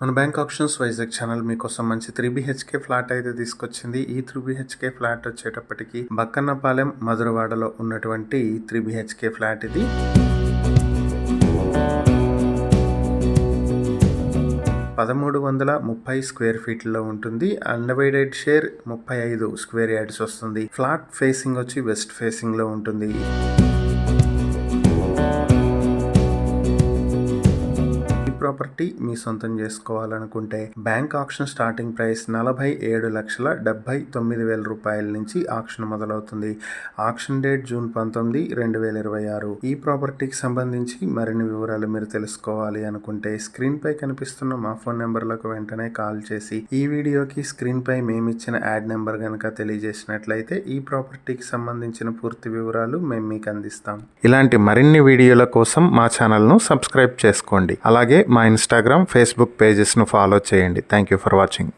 మన bank options Vizag channel మీకోసం మంచి 3 BHK ఫ్లాట్ అయితే తీసుకొచ్చింది. ఈ 3 BHK ఫ్లాట్ వచ్చేటప్పటికి బక్కన్నపాలెం మధురవాడలో ఉన్నటువంటి 3 BHK ఫ్లాట్ ఇది. (1330 స్క్వేర్ ఫీట్లో ఉంటుంది. అన్డివైడెడ్ షేర్ 35 స్క్వేర్ యార్డ్స్ వస్తుంది. ఫ్లాట్ ఫేసింగ్ వచ్చి వెస్ట్ ఫేసింగ్ లో ఉంటుంది. ప్రాపర్టీ మీ సొంతం చేసుకోవాలనుకుంటే బ్యాంక్ ఆప్షన్ స్టార్టింగ్ ప్రైస్ 47,79,000 రూపాయల నుంచి ఆప్షన్ మొదలవుతుంది. Option date June 19, 2026. ఈ ప్రాపర్టీకి సంబంధించి మరిన్ని వివరాలు మీరు తెలుసుకోవాలి అనుకుంటే స్క్రీన్ పై కనిపిస్తున్న మా ఫోన్ నెంబర్లకు వెంటనే కాల్ చేసి ఈ వీడియోకి స్క్రీన్ పై మేమిచ్చిన యాడ్ నెంబర్ కనుక తెలియజేసినట్లయితే ఈ ప్రాపర్టీకి సంబంధించిన పూర్తి వివరాలు మేము మీకు అందిస్తాం. ఇలాంటి మరిన్ని వీడియోల కోసం మా ఛానల్ను సబ్స్క్రైబ్ చేసుకోండి. అలాగే మా ఇన్స్టాగ్రామ్, ఫేస్బుక్ పేజెస్ను ఫాలో చేయండి. Thank you for watching.